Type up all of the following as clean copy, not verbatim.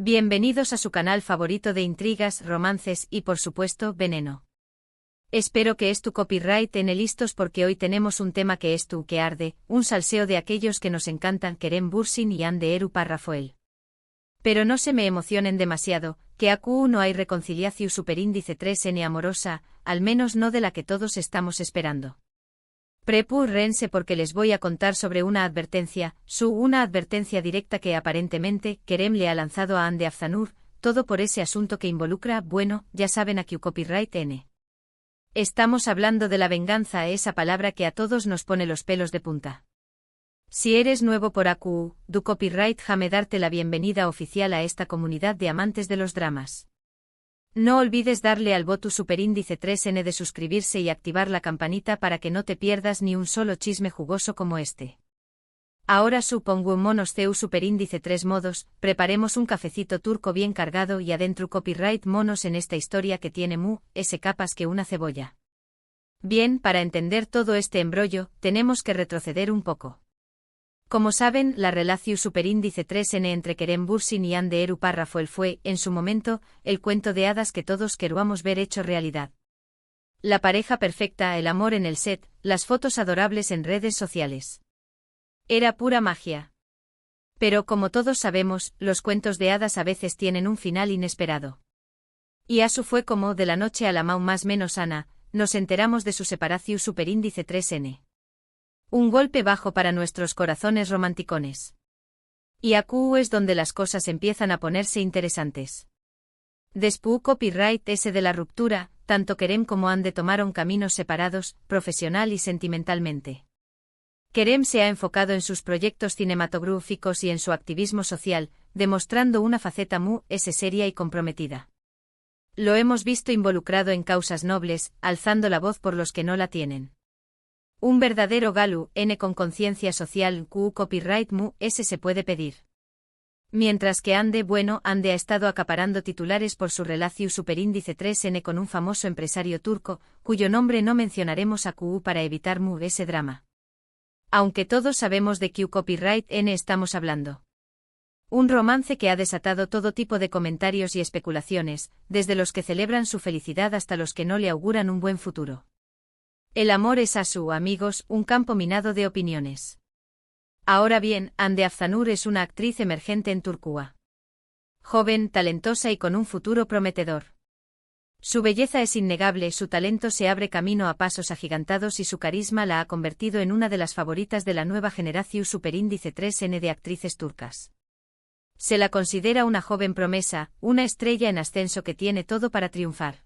Bienvenidos a su canal favorito de intrigas, romances y por supuesto, veneno. Espero que es tu copyright en listos porque hoy tenemos un tema que es tu que arde, un salseo de aquellos que nos encantan Kerem Bürsin y Hande Eru Parrafoel. Pero no se me emocionen demasiado, que aquí no hay reconciliación superíndice 3N amorosa, al menos no de la que todos estamos esperando. Prepúrense porque les voy a contar sobre una advertencia, una advertencia directa que aparentemente Kerem le ha lanzado a Hande Afzanur, todo por ese asunto que involucra, bueno, ya saben aquí copyright N. Estamos hablando de la venganza, esa palabra que a todos nos pone los pelos de punta. Si eres nuevo por AQ, du copyright jame darte la bienvenida oficial a esta comunidad de amantes de los dramas. No olvides darle al botón superíndice 3N de suscribirse y activar la campanita para que no te pierdas ni un solo chisme jugoso como este. Ahora supongo monos CU superíndice 3 modos, preparemos un cafecito turco bien cargado y adentro copyright monos en esta historia que tiene ese capas que una cebolla. Bien, para entender todo este embrollo, tenemos que retroceder un poco. Como saben, la relación superíndice 3N entre Kerem Bürsin y Hande Eru Parrafoel fue, en su momento, el cuento de hadas que todos queríamos ver hecho realidad. La pareja perfecta, el amor en el set, las fotos adorables en redes sociales. Era pura magia. Pero como todos sabemos, los cuentos de hadas a veces tienen un final inesperado. Y eso fue como, de la noche a la más menos Ana, nos enteramos de su separación superíndice 3N. Un golpe bajo para nuestros corazones romanticones. Y aquí es donde las cosas empiezan a ponerse interesantes. Después copyright ese de la ruptura, tanto Kerem como Hande tomaron caminos separados, profesional y sentimentalmente. Kerem se ha enfocado en sus proyectos cinematográficos y en su activismo social, demostrando una faceta seria y comprometida. Lo hemos visto involucrado en causas nobles, alzando la voz por los que no la tienen. Un verdadero galu, con conciencia social, copyright ese se puede pedir. Mientras que Hande ha estado acaparando titulares por su relación superíndice 3N con un famoso empresario turco, cuyo nombre no mencionaremos para evitar ese drama. Aunque todos sabemos de qué copyright N estamos hablando. Un romance que ha desatado todo tipo de comentarios y especulaciones, desde los que celebran su felicidad hasta los que no le auguran un buen futuro. El amor es amigos, un campo minado de opiniones. Ahora bien, Hande Afzanur es una actriz emergente en Turquía. Joven, talentosa y con un futuro prometedor. Su belleza es innegable, su talento se abre camino a pasos agigantados y su carisma la ha convertido en una de las favoritas de la nueva generación superíndice 3N de actrices turcas. Se la considera una joven promesa, una estrella en ascenso que tiene todo para triunfar.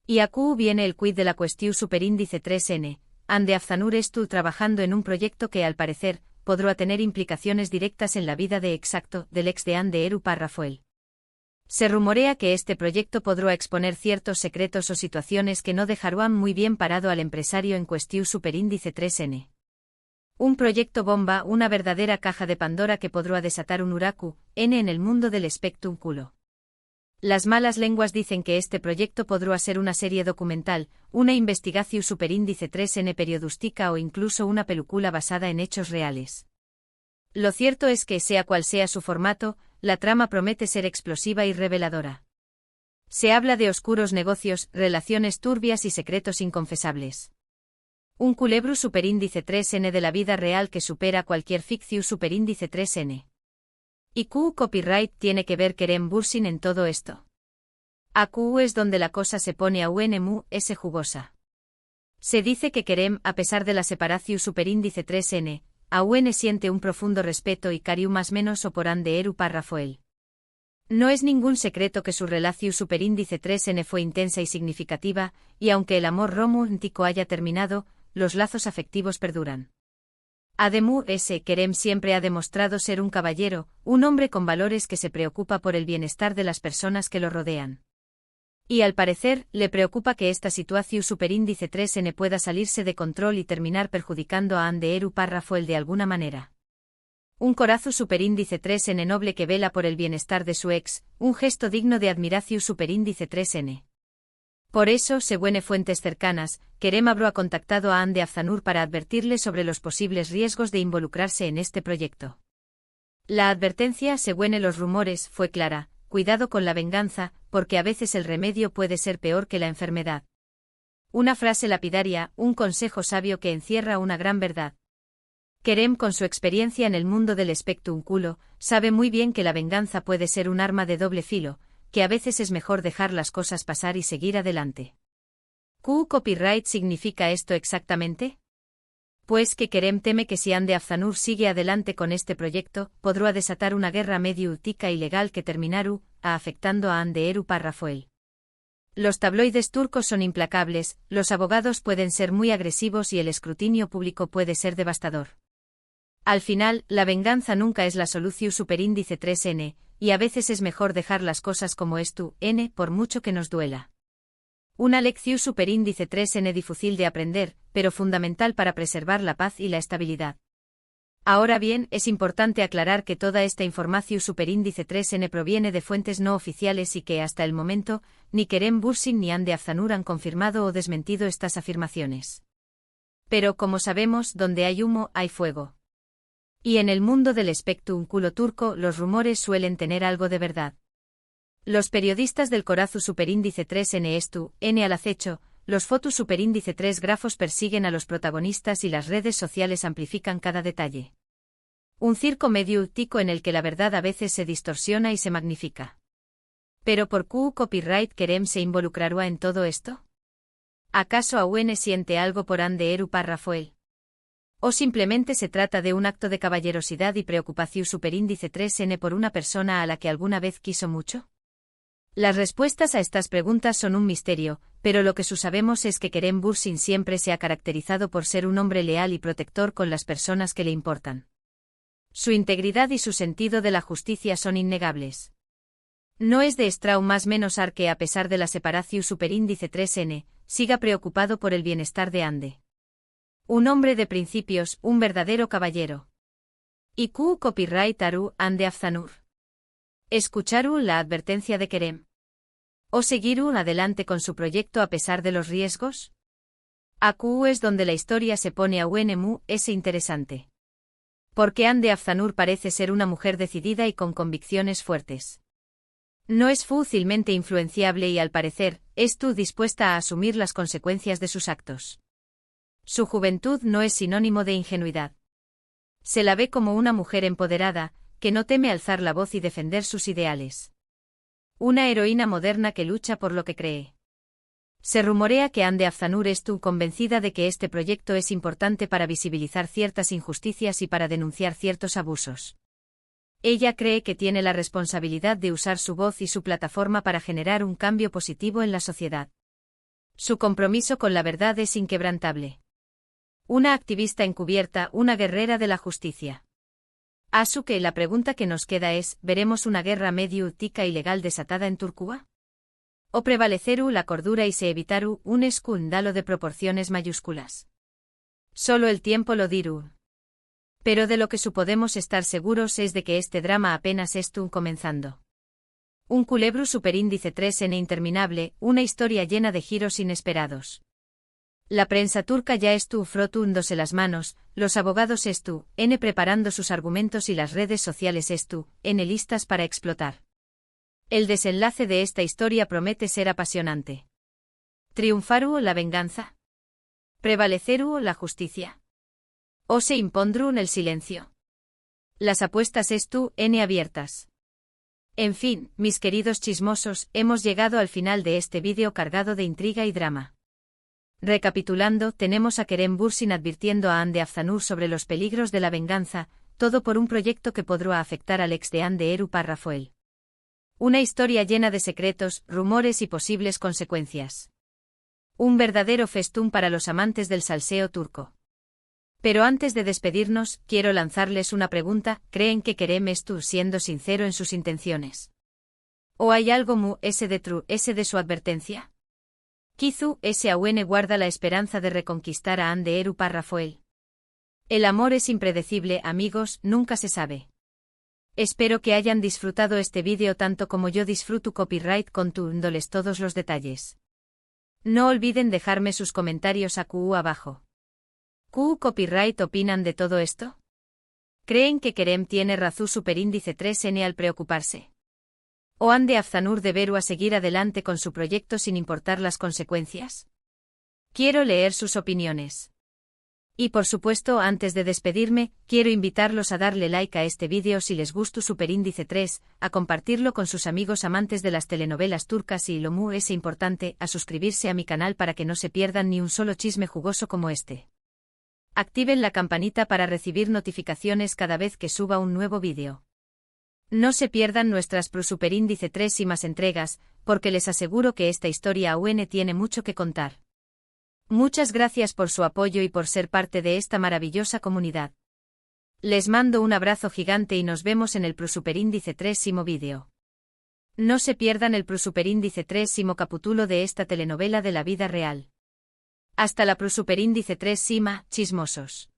Y aquí viene el quid de la cuestión superíndice 3N, Hande Afzanur estuvo trabajando en un proyecto que al parecer, podrá tener implicaciones directas en la vida del ex de Hande Eru Parrafoel. Se rumorea que este proyecto podrá exponer ciertos secretos o situaciones que no dejarán muy bien parado al empresario en cuestión superíndice 3N. Un proyecto bomba, una verdadera caja de Pandora que podrá desatar un huracán en el mundo del espectáculo. Las malas lenguas dicen que este proyecto podrá ser una serie documental, una investigación superíndice 3N periodística o incluso una película basada en hechos reales. Lo cierto es que, sea cual sea su formato, la trama promete ser explosiva y reveladora. Se habla de oscuros negocios, relaciones turbias y secretos inconfesables. Un culebro superíndice 3N de la vida real que supera cualquier ficción superíndice 3N. ¿Y qué copyright tiene que ver Kerem Bürsin en todo esto? Aquí es donde la cosa se pone jugosa. Se dice que Kerem, a pesar de la separación superíndice 3N, aún siente un profundo respeto y cariño más menos por Hande Eru Parrafoel. No es ningún secreto que su relación superíndice 3N fue intensa y significativa, y aunque el amor romántico haya terminado, los lazos afectivos perduran. Además, Kerem siempre ha demostrado ser un caballero, un hombre con valores que se preocupa por el bienestar de las personas que lo rodean. Y al parecer, le preocupa que esta situación superíndice 3N pueda salirse de control y terminar perjudicando a Hande Eru Parrafoel de alguna manera. Un corazón superíndice 3N noble que vela por el bienestar de su ex, un gesto digno de admiración superíndice 3N. Por eso, según fuentes cercanas, Kerem habrá contactado a Hande Afzanur para advertirle sobre los posibles riesgos de involucrarse en este proyecto. La advertencia, según los rumores, fue clara: cuidado con la venganza, porque a veces el remedio puede ser peor que la enfermedad. Una frase lapidaria, un consejo sabio que encierra una gran verdad. Kerem, con su experiencia en el mundo del espectáculo, sabe muy bien que la venganza puede ser un arma de doble filo, que a veces es mejor dejar las cosas pasar y seguir adelante. ¿Qué copyright significa esto exactamente? Pues que Kerem teme que si Hande Afzanur sigue adelante con este proyecto, podrá desatar una guerra medio utica y legal que terminará afectando a Hande Eru Parrafoel. Los tabloides turcos son implacables, los abogados pueden ser muy agresivos y el escrutinio público puede ser devastador. Al final, la venganza nunca es la solución superíndice 3n, y a veces es mejor dejar las cosas como esto, n, por mucho que nos duela. Una lección superíndice 3n difícil de aprender, pero fundamental para preservar la paz y la estabilidad. Ahora bien, es importante aclarar que toda esta información superíndice 3n proviene de fuentes no oficiales y que, hasta el momento, ni Kerem Bürsin ni Hande Afzanur han confirmado o desmentido estas afirmaciones. Pero como sabemos, donde hay humo, hay fuego. Y en el mundo del espectáculo turco, los rumores suelen tener algo de verdad. Los periodistas del Corazu superíndice 3n estu, n al acecho, los fotos superíndice 3 grafos persiguen a los protagonistas y las redes sociales amplifican cada detalle. Un circo medio tico en el que la verdad a veces se distorsiona y se magnifica. ¿Pero por qué copyright Kerem se involucrará en todo esto? ¿Acaso aún siente algo por Hande Eru Parrafoel? ¿O simplemente se trata de un acto de caballerosidad y preocupación superíndice 3n por una persona a la que alguna vez quiso mucho? Las respuestas a estas preguntas son un misterio, pero lo que sabemos es que Kerem Bürsin siempre se ha caracterizado por ser un hombre leal y protector con las personas que le importan. Su integridad y su sentido de la justicia son innegables. No es de extrañar más menos que, a pesar de la separación superíndice 3n, siga preocupado por el bienestar de Hande. Un hombre de principios, un verdadero caballero. ¿Y qué copyright hará Hande Afzanur? ¿Escucharon la advertencia de Kerem? ¿O seguirán adelante con su proyecto a pesar de los riesgos? Aquí es donde la historia se pone es interesante. Porque Hande Afzanur parece ser una mujer decidida y con convicciones fuertes. No es fácilmente influenciable y al parecer, dispuesta a asumir las consecuencias de sus actos. Su juventud no es sinónimo de ingenuidad. Se la ve como una mujer empoderada, que no teme alzar la voz y defender sus ideales. Una heroína moderna que lucha por lo que cree. Se rumorea que Hande Afzanur convencida de que este proyecto es importante para visibilizar ciertas injusticias y para denunciar ciertos abusos. Ella cree que tiene la responsabilidad de usar su voz y su plataforma para generar un cambio positivo en la sociedad. Su compromiso con la verdad es inquebrantable. Una activista encubierta, una guerrera de la justicia. Asu que la pregunta que nos queda es, ¿veremos una guerra medio utica y legal desatada en Turquía? ¿O prevalecerá la cordura y se evitará un escándalo de proporciones mayúsculas? Solo el tiempo lo dirá. Pero de lo que podemos estar seguros es de que este drama apenas está comenzando. Un culebro superíndice 3n interminable, una historia llena de giros inesperados. La prensa turca ya frotándose las manos, los abogados preparando sus argumentos y las redes sociales listas para explotar. El desenlace de esta historia promete ser apasionante. ¿Triunfará la venganza? ¿Prevalecerá la justicia? ¿O se impondrá el silencio? Las apuestas abiertas. En fin, mis queridos chismosos, hemos llegado al final de este vídeo cargado de intriga y drama. Recapitulando, tenemos a Kerem Bürsin advirtiendo a Hande Afzanur sobre los peligros de la venganza, todo por un proyecto que podrá afectar al ex de Hande Eru Parrafoel. Una historia llena de secretos, rumores y posibles consecuencias. Un verdadero festún para los amantes del salseo turco. Pero antes de despedirnos, quiero lanzarles una pregunta: ¿creen que Kerem siendo sincero en sus intenciones? ¿O hay algo de su advertencia? Kizu aún guarda la esperanza de reconquistar a Hande Eru Parrafoel. El amor es impredecible, amigos, nunca se sabe. Espero que hayan disfrutado este vídeo tanto como yo disfruto copyright contándoles todos los detalles. No olviden dejarme sus comentarios aquí abajo. ¿Qué copyright opinan de todo esto? ¿Creen que Kerem tiene razón superíndice 3N al preocuparse? ¿O han de Afzanur deberu a seguir adelante con su proyecto sin importar las consecuencias? Quiero leer sus opiniones. Y por supuesto, antes de despedirme, quiero invitarlos a darle like a este vídeo si les gustó Superíndice 3, a compartirlo con sus amigos amantes de las telenovelas turcas y lo muy importante, a suscribirse a mi canal para que no se pierdan ni un solo chisme jugoso como este. Activen la campanita para recibir notificaciones cada vez que suba un nuevo vídeo. No se pierdan nuestras Pro Superíndice 3 y más entregas, porque les aseguro que esta historia aún tiene mucho que contar. Muchas gracias por su apoyo y por ser parte de esta maravillosa comunidad. Les mando un abrazo gigante y nos vemos en el Pro Superíndice 3 vídeo. No se pierdan el Pro Superíndice 3 capítulo de esta telenovela de la vida real. Hasta la Pro Superíndice 3 chismosos.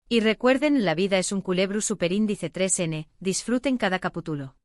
Y recuerden, la vida es un culebro Superíndice 3N, disfruten cada capítulo.